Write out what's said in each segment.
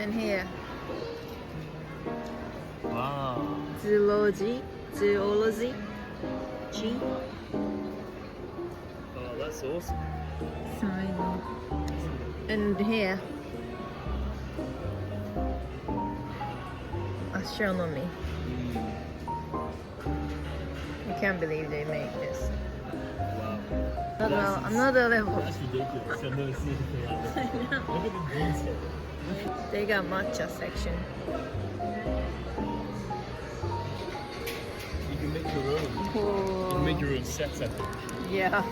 And here. Wow. Zoology. G. Oh, that's awesome. Amazing. And here. Astronomy. I can't believe they make this. Wow. Another level. That's ridiculous. I've never seen anything like that. Look at the detail. They got matcha section. You can make your own. You can make your own sets, I think. Yeah.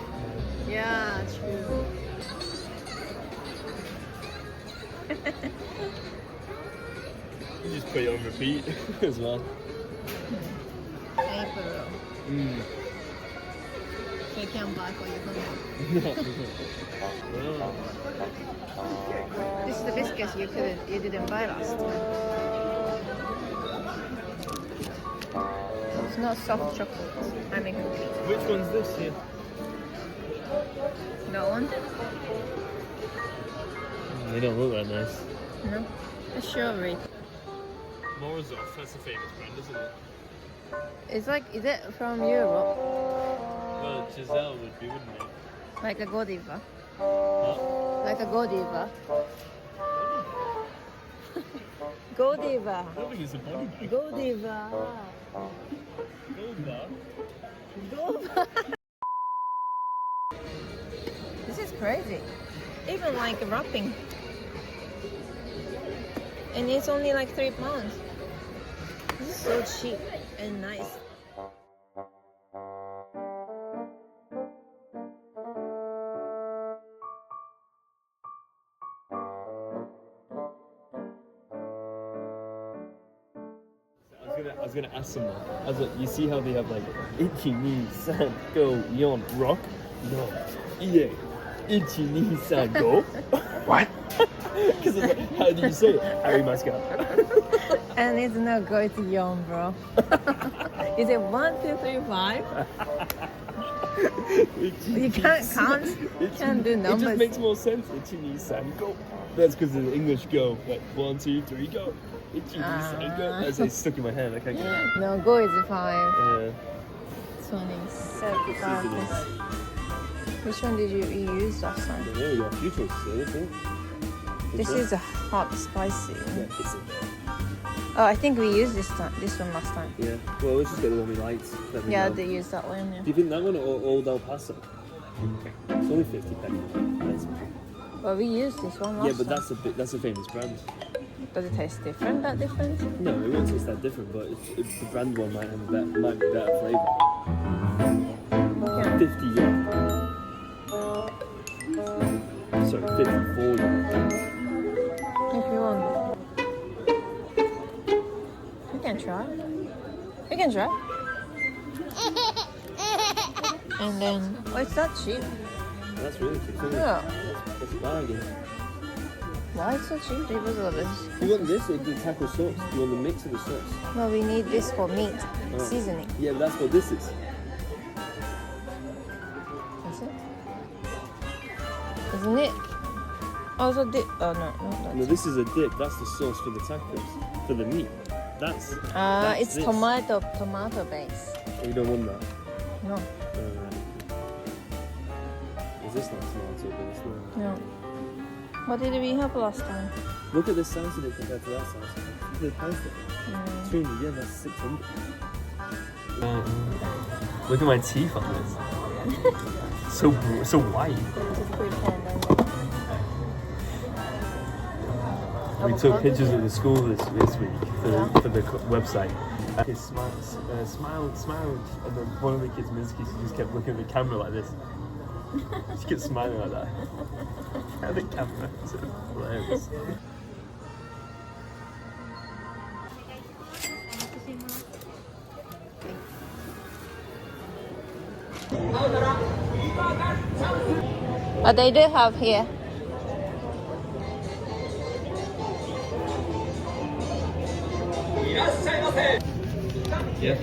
Yeah, true. You just put it on repeat as well. April. So you can buy for your home. No. This is the biscuits you didn't buy last time. It's not soft chocolate. I mean cookies. Which one's this here? That one? They don't look that nice. No. It's strawberry. Morozov, that's a famous brand, isn't it? It's like, is it from Europe? Well, Giselle would be, wouldn't it? Like a Godiva? Huh? Like a Godiva? Godiva! I don't think it's a body bag. Godiva! Godiva? This is crazy. Even like wrapping. And it's only like £3. This is so cheap and nice. I was gonna ask someone. You see how they have like itchy knee, san, go, yon, rock? No. Yeah. Itchy knee, san, go. What? Because like, how do you say it? Harry Mascot. And it's not going to yawn, bro. Is it 1, 2, 3, 5? You can't count. You can't do numbers. It just makes more sense. Itchy knee, san, go. That's because the English go. Like 1, 2, 3, go. Itchy knee, san, go. That's like stuck in my head. I can't get it. No, go is 5. Yeah. 27. Which one did you use last time? There we go. A few choices there, I think. This is a hot, spicy. Yeah, it's in there. Oh, I think we used this one last time. Yeah. Well, let's just get the one we liked. Yeah, they used that one. Yeah. Do you think that one or Old El Paso? It's only 50 pence. Well, we used this one last time. Yeah, but that's a famous brand. Does it taste different? That different? No, it won't taste that different, but the brand one might have might be better flavour. Yeah. 50 yen. Sorry, 54 yen. If you want. We can try. We can try. And then, oh, it's that cheap. That's really cheap, isn't it? Yeah. That's a bargain. Why it's so cheap? They was all this. You want this or the taco sauce? You want the mix of the sauce? No, we need this for meat seasoning. Yeah, but that's what this is. Is it? Isn't it? Oh, so dip. Oh, no, not No, that. this is a dip. That's the sauce for the tacos, for the meat. That's It's this. tomato base. Oh, you don't want that? No, Is this not tomato base? No. no. What did we have last time? Look at the size of it compared to that size. Look at the price tag. 200 yen, that's 600. Look at my teeth on this. so white. We took pictures of the school this week for the website. He smiled, and then one of the kids, Minsky, just kept looking at the camera like this. She kept smiling like that. At the camera. It's hilarious. But they do have here. Yeah.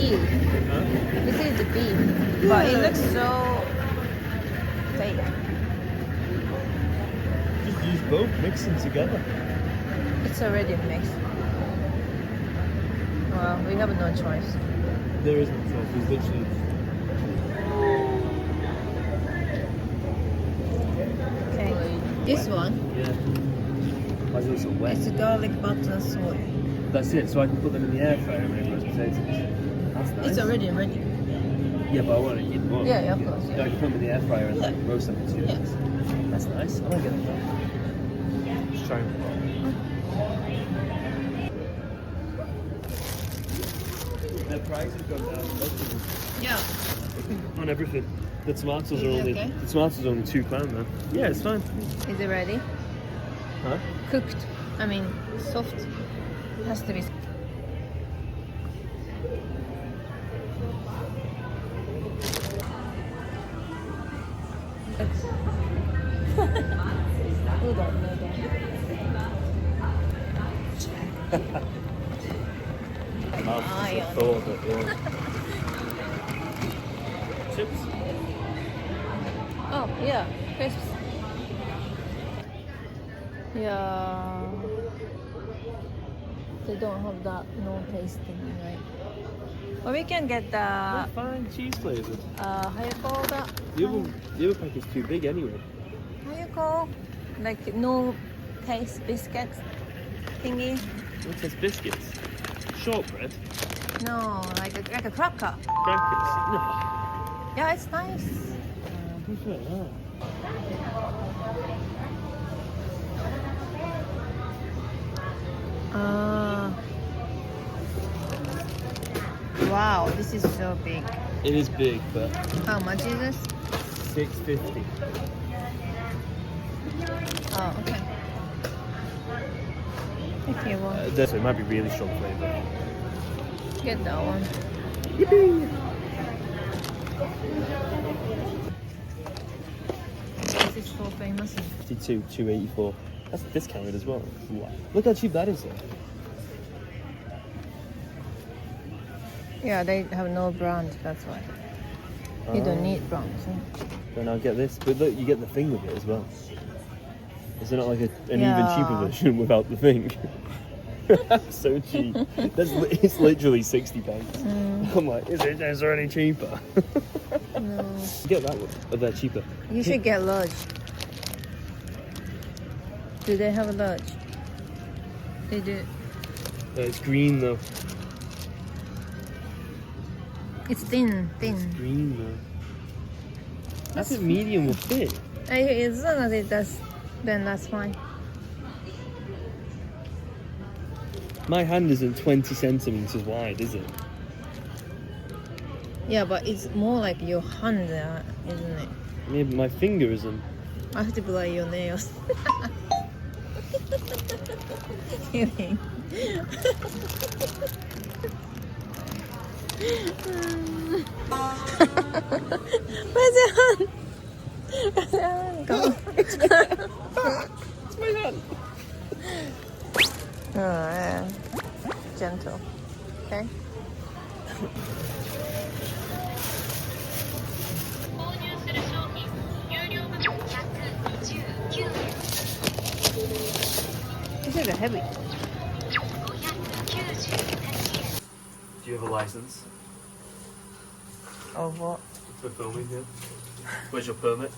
beef. Huh? This is the beef, but it looks so fake. Just use both, mix them together. It's already mixed. Well, we have no choice. There is no choice. There's literally. Okay, this one Yeah. Why is it so wet? is garlic butter soy. That's it. So I can put them in the air fryer and make roast potatoes. That's nice. It's already ready. Yeah, but I want to eat them up. Yeah, yeah, of course, yeah. So I can put them in the air fryer and Yeah. roast them in 2 minutes. That's nice. I like it. Just try them. Their prices go down Yeah. on everything. The tomatoes Is are it only okay? the tomatoes are only £2 now. Yeah, it's fine. Is it ready? Huh? Cooked. I mean, soft. It has to be. I yeah. thought that, yeah. Chips. Oh, yeah, crisps. Yeah. They don't have that no tasting, right? But we can get the, Fine, cheese flavored. how you call that? The other pack is too big anyway. How you call? Like no taste biscuits thingy? What's this biscuits? Shortbread? No, like a cracker. Crackers? No. Yeah, it's nice. I prefer that. Wow, this is so big. It is big, but How much is this? $6.50. Oh, okay. Okay, well, So it might be really strong flavour. get that one. Yippee! This is so famous. 52, $2.84. That's discounted as well. Wow. Look how cheap that is though. Yeah, they have no brand, that's why. You don't need brand. So. Then I'll get this. But look, you get the thing with it as well. Is it not like an even Yeah. cheaper version without the thing? So cheap. It's literally £60. I'm like, is there any cheaper? No. Get that one, but they're cheaper. You should get large. Do they have a large? They do. It's green though. It's thin. Green though. I think medium will fit. As long as it does, then that's fine. My hand isn't 20 centimeters wide, is it? Yeah, but it's more like your hand, isn't it? Maybe my finger isn't. I have to be like your nails. Kidding. Where's your hand? Where's your hand? Go. It's my hand. Oh, yeah. Gentle. Okay. This is heavy. Do you have a license Of what? for filming here? Where's your permit?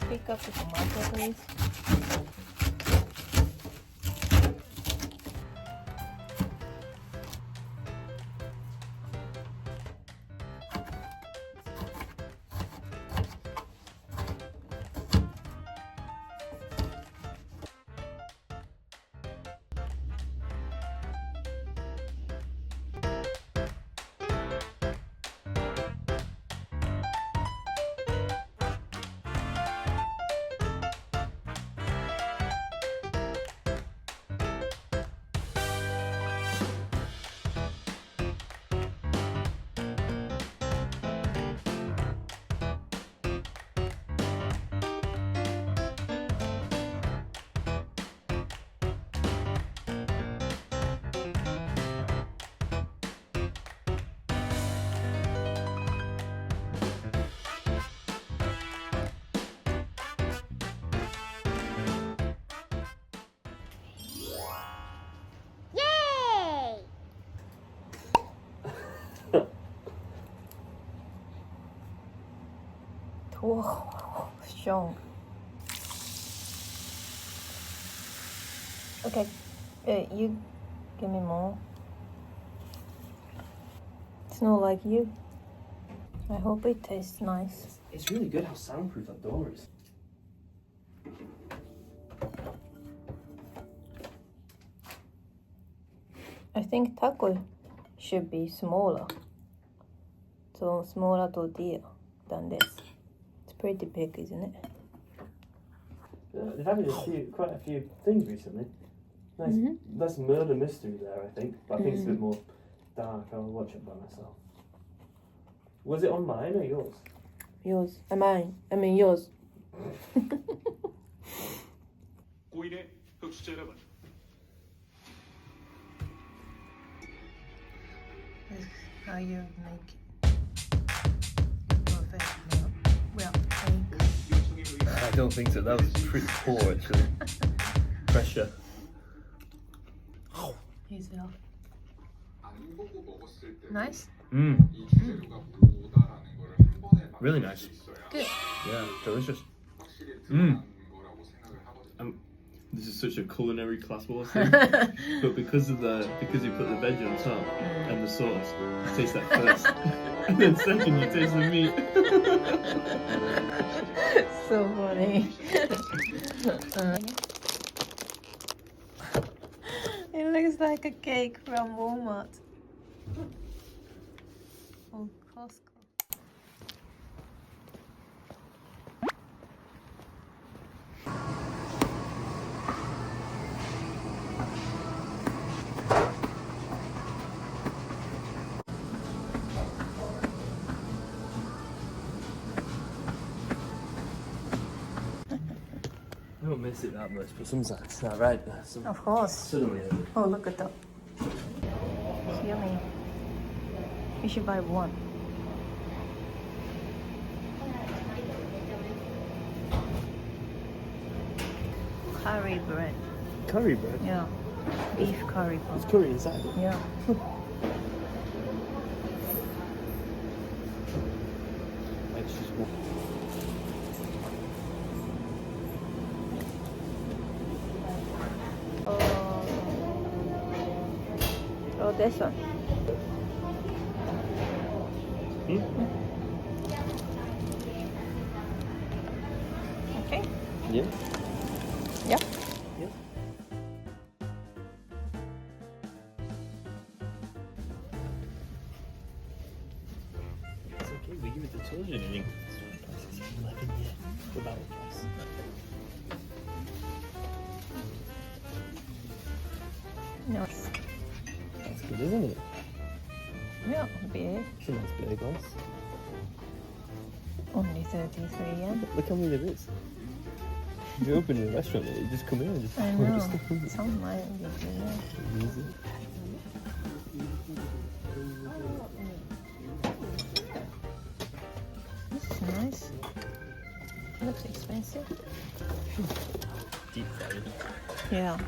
Pick up the tomato, please. Whoa, strong. Okay, you give me more. It's not like you. I hope it tastes nice. It's really good how soundproof that door is. I think taco should be smaller. So smaller tortilla than this. It's pretty big, isn't it? They've added quite a few things recently. Nice, less murder mystery there, I think. But I think it's a bit more dark. I'll watch it by myself. Was it on mine or yours? Yours. Mine. I mean yours. 고인의 흑수저 여러분, This is how you make it. Perfect. Well, 요청에 의해 I don't think so. That was pretty poor, actually. Pressure. He's ill. 안 보고 먹었을 때 Nice? 이 주재료가 뭐다라는 걸 한 번에 Really 맛볼 nice. 수 있어야 Good. Yeah, delicious. 확실히 드러난 거라고 생각을 하거든요. This is such a culinary class war thing. But because you put the veg on top and the sauce, you taste that first. And then second you taste the meat. So funny. It looks like a cake from Walmart. Or Costco. I don't miss it that much, but sometimes it's not right. Of course. Suddenly, Oh, look at that. It's yummy. You should buy one. Curry bread. curry bread. Yeah. Beef curry There's bread. curry inside it. Yeah. It's just one. Oh, this one. Okay. Yeah. Yeah. Yeah. It's okay, we give it to children in England. It's 11 years without a price. Nice. That's good, isn't it? Yeah, big. It's a nice big glass. Only 33 yen. Look how many there is. If you open a restaurant, you just come in and just I order know. stuff. Some might be good. Easy. This is nice. Looks expensive. Deep fried. Yeah.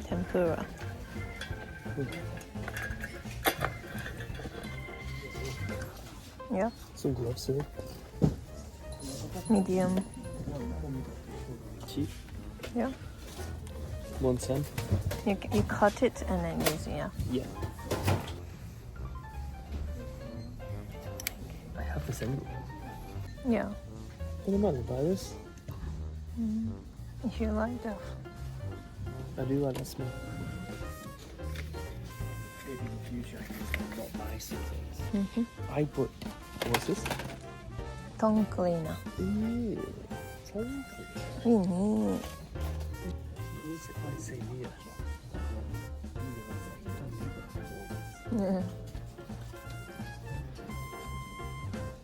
Tempura. Yeah. Some gloves here. Medium. Cheap. Yeah. 110. You cut it and then use it, yeah. Yeah. I have this anyway. Yeah. I don't mind to buy this. If you like that. I do like that smell. Maybe in the future I can not buy some things. I put, what's this? Tongue cleaner. Ew. Tongue cleaner. You need. What's it like say here? Yeah.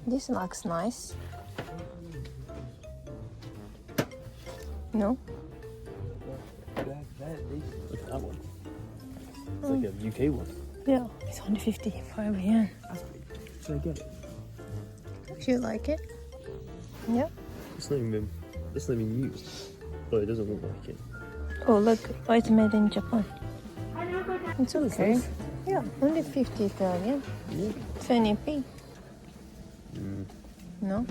This looks nice. No? Look at that one. It's like a UK one. Yeah. It's only 55 yen. That's pretty. Should I get it? If you like it. Yeah. It's not even used. Oh, it doesn't look like it. Oh, look. Oh, it's made in Japan. It's That's okay. nice. Yeah. Only 55 yen. Yeah. 20p. Mm. No?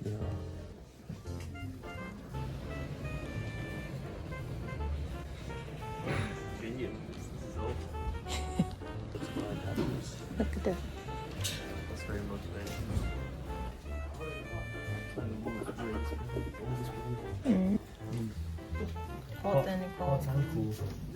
Yeah. Hot and cold. and cool.